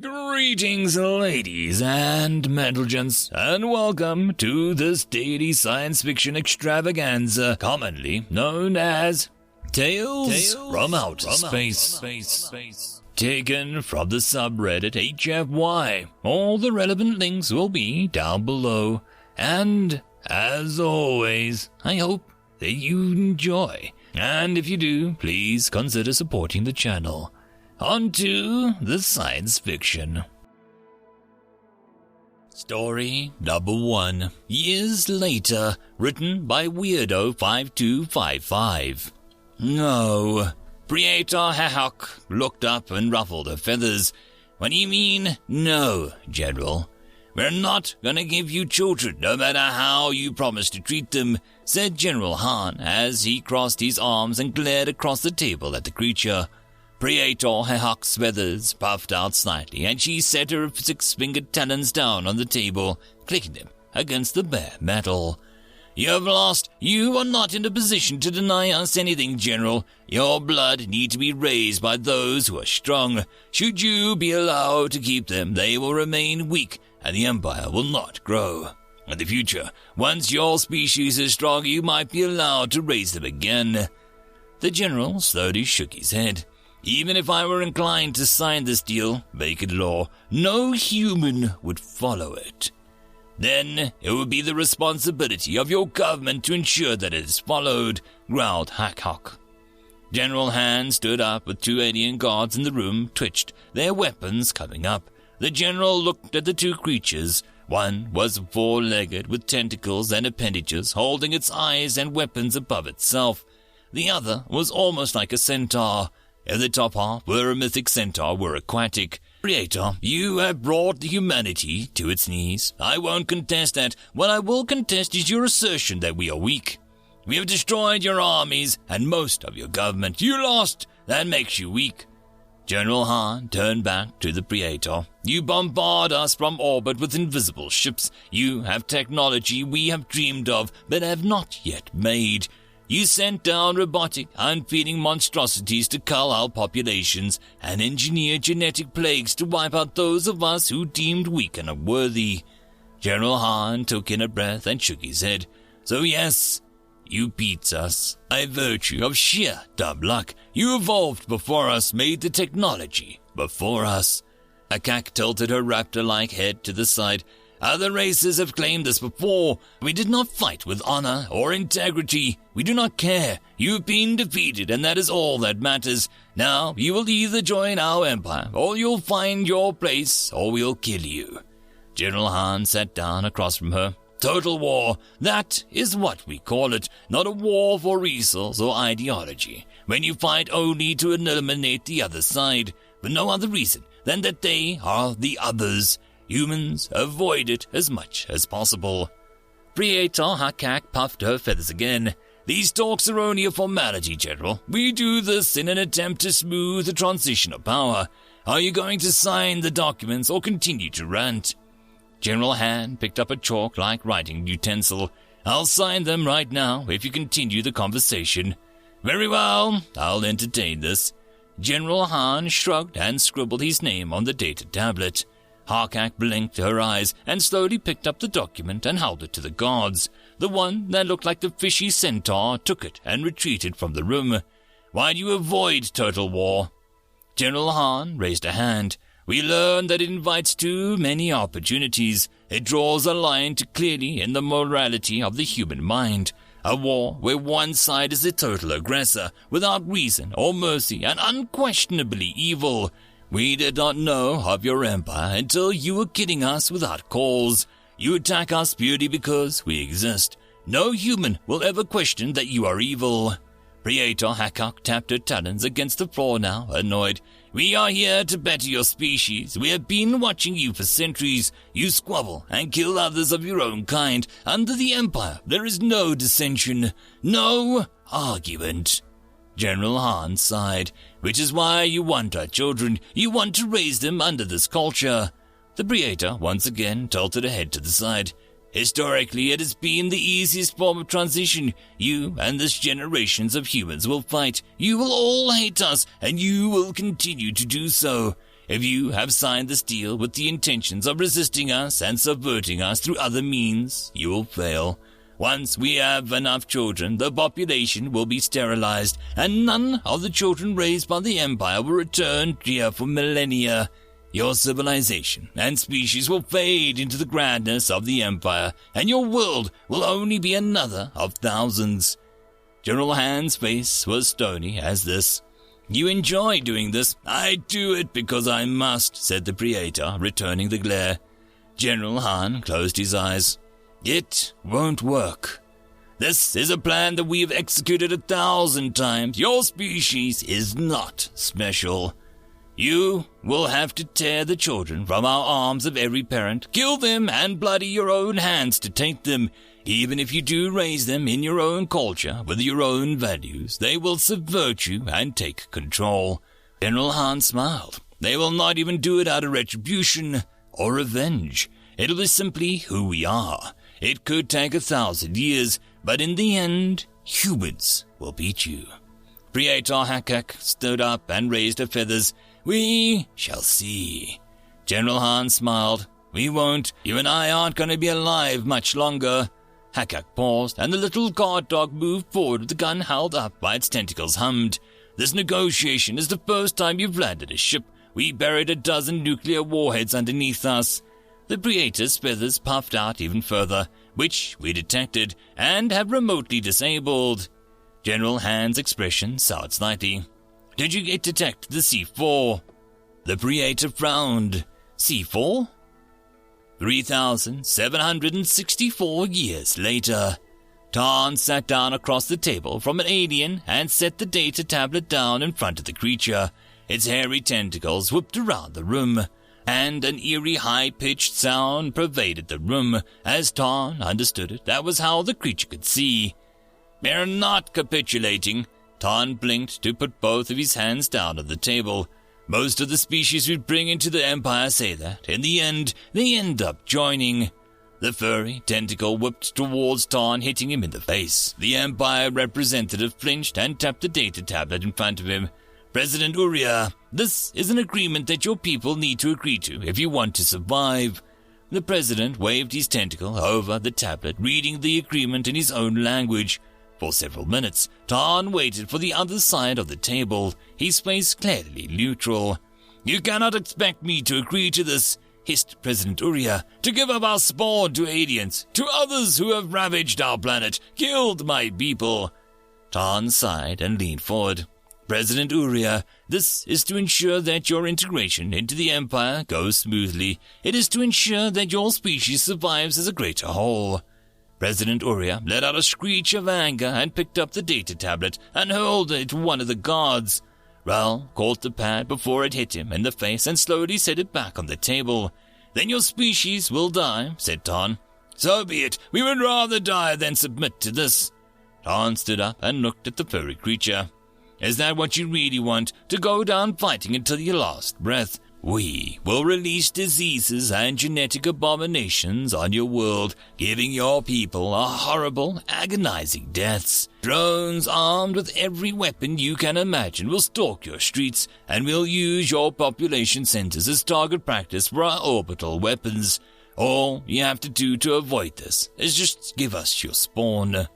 Greetings, ladies and gents, and welcome to this daily science fiction extravaganza, commonly known as Tales from Outer Space. Taken from the subreddit HFY. All the relevant links will be down below. And, as always, I hope that you enjoy. And if you do, please consider supporting the channel. On to the science fiction. Story number 1. Years Later, written by Weerdo5255. No. Prieta Hahok looked up and ruffled her feathers. What do you mean, no, General? We're not gonna give you children, no matter how you promise to treat them, said General Han as he crossed his arms and glared across the table at the creature. Prieta Hahok's feathers puffed out slightly, and she set her 6-fingered talons down on the table, clicking them against the bare metal. You have lost. You are not in a position to deny us anything, General. Your blood need to be raised by those who are strong. Should you be allowed to keep them, they will remain weak, and the Empire will not grow. In the future, once your species is strong, you might be allowed to raise them again. The General slowly shook his head. Even if I were inclined to sign this deal, make it law, no human would follow it. Then it would be the responsibility of your government to ensure that it is followed, growled Hahok. General Han stood up with 2 alien guards in the room, twitched, their weapons coming up. The general looked at the 2 creatures. One was 4-legged with tentacles and appendages, holding its eyes and weapons above itself. The other was almost like a centaur. If the top half were a mythic centaur were aquatic. Creator, you have brought humanity to its knees. I won't contest that. What I will contest is your assertion that we are weak. We have destroyed your armies and most of your government. You lost. That makes you weak. General Han turned back to the Praetor. You bombard us from orbit with invisible ships. You have technology we have dreamed of but have not yet made. You sent down robotic, unfeeling monstrosities to cull our populations and engineer genetic plagues to wipe out those of us who deemed weak and unworthy. General Han took in a breath and shook his head. So yes, you beat us. By virtue of sheer dumb luck, you evolved before us, made the technology before us. Akak tilted her raptor-like head to the side. Other races have claimed this before. We did not fight with honor or integrity. We do not care. You've been defeated, and that is all that matters. Now, you will either join our empire, or you'll find your place, or we'll kill you. General Han sat down across from her. Total war. That is what we call it. Not a war for resource or ideology. When you fight only to eliminate the other side, for no other reason than that they are the others. Humans avoid it as much as possible. Prieta Hahok puffed her feathers again. These talks are only a formality, General. We do this in an attempt to smooth the transition of power. Are you going to sign the documents or continue to rant? General Han picked up a chalk-like writing utensil. I'll sign them right now if you continue the conversation. Very well, I'll entertain this. General Han shrugged and scribbled his name on the data tablet. Hahok blinked her eyes and slowly picked up the document and held it to the guards. The one that looked like the fishy centaur took it and retreated from the room. Why do you avoid total war? General Han raised a hand. We learn that it invites too many opportunities. It draws a line too clearly in the morality of the human mind. A war where one side is the total aggressor, without reason or mercy and unquestionably evil. We did not know of your empire until you were kidding us without cause. You attack us purely because we exist. No human will ever question that you are evil. Prieta Hahok tapped her talons against the floor now, annoyed. We are here to better your species. We have been watching you for centuries. You squabble and kill others of your own kind. Under the Empire, there is no dissension, no argument. General Han sighed. Which is why you want our children. You want to raise them under this culture. The Praetor once again tilted her head to the side. Historically, it has been the easiest form of transition. You and this generations of humans will fight. You will all hate us, and you will continue to do so. If you have signed this deal with the intentions of resisting us and subverting us through other means, you will fail. Once we have enough children, the population will be sterilized, and none of the children raised by the Empire will return here for millennia. Your civilization and species will fade into the grandness of the Empire, and your world will only be another of thousands. General Han's face was stony as this. You enjoy doing this. I do it because I must, said the Praetor, returning the glare. General Han closed his eyes. It won't work. This is a plan that we have executed 1,000 times. Your species is not special. You will have to tear the children from our arms of every parent, kill them, and bloody your own hands to take them. Even if you do raise them in your own culture, with your own values, they will subvert you and take control. General Han smiled. They will not even do it out of retribution or revenge. It'll be simply who we are. It could take 1,000 years, but in the end, humans will beat you. Praetor Hakak stood up and raised her feathers. We shall see. General Han smiled. We won't. You and I aren't going to be alive much longer. Hakak paused, and the little guard dog moved forward with the gun held up by its tentacles hummed. This negotiation is the first time you've landed a ship. We buried 12 nuclear warheads underneath us. The Praetor's feathers puffed out even further, which we detected and have remotely disabled. General Han's expression soured slightly. Did you detect the C4? The Praetor frowned. C4? 3,764 years later. Tarn sat down across the table from an alien and set the data tablet down in front of the creature. Its hairy tentacles whipped around the room, and an eerie high-pitched sound pervaded the room. As Tarn understood it, that was how the creature could see. They're not capitulating. Tarn blinked to put both of his hands down on the table. Most of the species we bring into the Empire say that. In the end, they end up joining. The furry tentacle whipped towards Tarn, hitting him in the face. The Empire representative flinched and tapped the data tablet in front of him. President Uriah, this is an agreement that your people need to agree to if you want to survive. The president waved his tentacle over the tablet, reading the agreement in his own language. For several minutes, Tarn waited for the other side of the table, his face clearly neutral. You cannot expect me to agree to this, hissed President Uriah, to give up our spawn to aliens, to others who have ravaged our planet, killed my people. Tarn sighed and leaned forward. President Uriah, this is to ensure that your integration into the Empire goes smoothly. It is to ensure that your species survives as a greater whole. President Uriah let out a screech of anger and picked up the data tablet and hurled it to one of the guards. Raoul caught the pad before it hit him in the face and slowly set it back on the table. Then your species will die, said Tarn. So be it. We would rather die than submit to this. Tarn stood up and looked at the furry creature. Is that what you really want, to go down fighting until your last breath? We will release diseases and genetic abominations on your world, giving your people a horrible, agonizing deaths. Drones armed with every weapon you can imagine will stalk your streets, and will use your population centers as target practice for our orbital weapons. All you have to do to avoid this is just give us your spawn.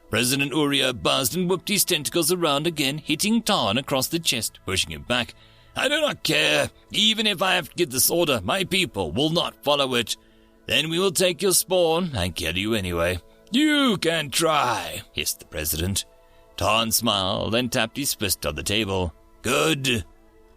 President Uriah buzzed and whipped his tentacles around again, hitting Tarn across the chest, pushing him back. I do not care. Even if I have to give this order, my people will not follow it. Then we will take your spawn and kill you anyway. You can try, hissed the president. Tarn smiled and tapped his fist on the table. Good.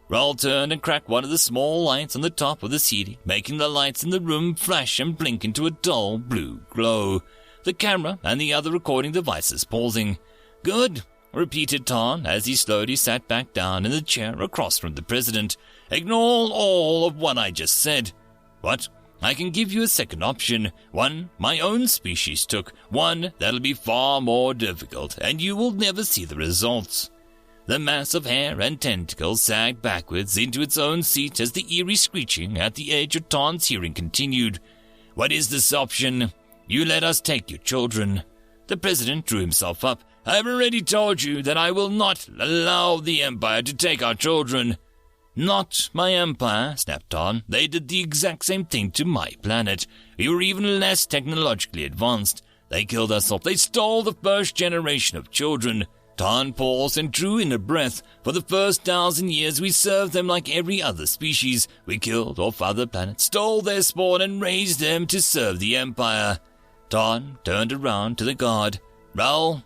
Raoul turned and cracked one of the small lights on the top of the ceiling, making the lights in the room flash and blink into a dull blue glow. The camera and the other recording devices pausing. Good, repeated Tarn as he slowly sat back down in the chair across from the president. Ignore all of what I just said. What? I can give you a second option. One my own species took. One that'll be far more difficult, and you will never see the results. The mass of hair and tentacles sagged backwards into its own seat as the eerie screeching at the edge of Tarn's hearing continued. What is this option? You let us take your children. The president drew himself up. I have already told you that I will not allow the Empire to take our children. Not my empire, snapped Ton. They did the exact same thing to my planet. We were even less technologically advanced. They killed us off. They stole the first generation of children. Ton paused and drew in a breath. For the first 1,000 years, we served them like every other species. We killed off other planets, stole their spawn, and raised them to serve the empire. Ton turned around to the guard. Roll.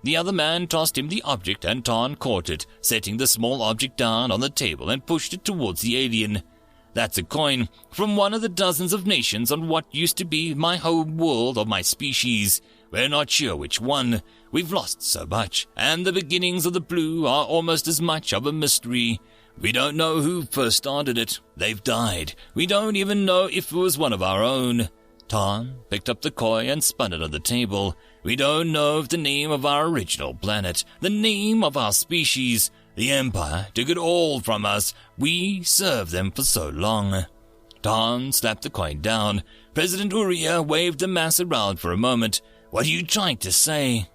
The other man tossed him the object, and Ton caught it, setting the small object down on the table and pushed it towards the alien. That's a coin from one of the dozens of nations on what used to be my home world of my species. We're not sure which one. We've lost so much, and the beginnings of the blue are almost as much of a mystery. We don't know who first started it. They've died. We don't even know if it was one of our own. Ton picked up the coin and spun it on the table. We don't know if the name of our original planet, the name of our species. The Empire took it all from us. We served them for so long. Ton slapped the coin down. President Uriah waved the mass around for a moment. What are you trying to say?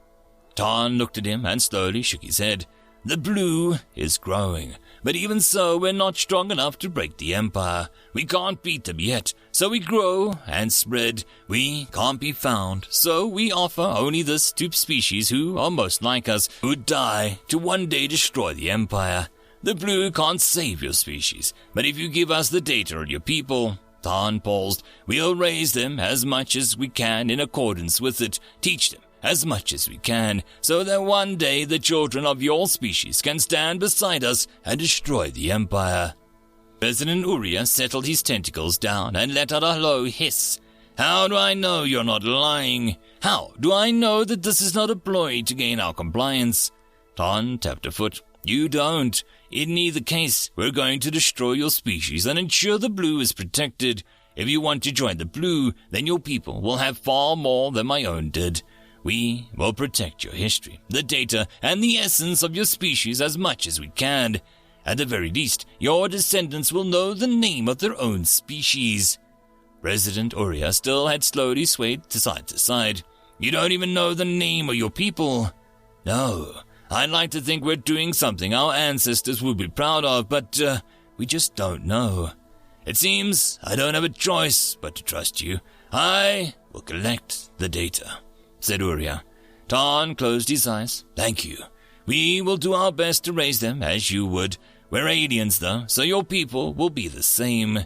Ton looked at him and slowly shook his head. The blue is growing, but even so, we're not strong enough to break the Empire. We can't beat them yet, so we grow and spread. We can't be found, so we offer only this to species who are most like us, who die to one day destroy the Empire. The blue can't save your species, but if you give us the data on your people, Ton paused, we'll raise them as much as we can in accordance with it, teach them as much as we can, so that one day the children of your species can stand beside us and destroy the Empire. President Uriah settled his tentacles down and let out a low hiss. How do I know you're not lying? How do I know that this is not a ploy to gain our compliance? Ton tapped a foot. You don't. In either case, we're going to destroy your species and ensure the blue is protected. If you want to join the blue, then your people will have far more than my own did. We will protect your history, the data, and the essence of your species as much as we can. At the very least, your descendants will know the name of their own species. President Uriah still had slowly swayed to side. You don't even know the name of your people. No, I'd like to think we're doing something our ancestors would be proud of, but we just don't know. It seems I don't have a choice but to trust you. I will collect the data, said Uriah. Ton closed his eyes. Thank you. We will do our best to raise them as you would. We're aliens, though, so your people will be the same.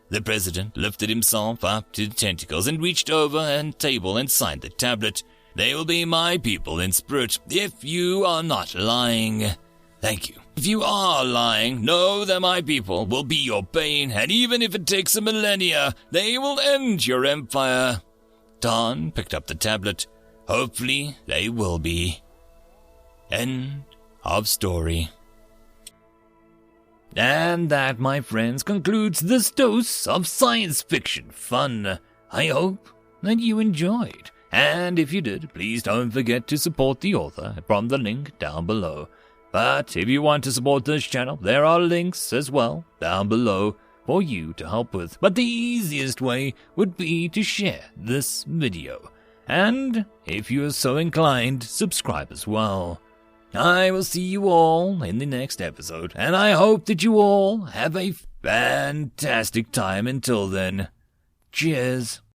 The president lifted himself up to the tentacles and reached over a table and signed the tablet. They will be my people in spirit, if you are not lying. Thank you. If you are lying, know that my people will be your bane, and even if it takes a millennia, they will end your empire. Ton picked up the tablet. Hopefully they will be. End of story. And that, my friends, concludes this dose of science fiction fun. I hope that you enjoyed. And if you did, please don't forget to support the author from the link down below. But if you want to support this channel, there are links as well down below for you to help with. But the easiest way would be to share this video. And if you are so inclined, subscribe as well. I will see you all in the next episode, and I hope that you all have a fantastic time until then. Cheers.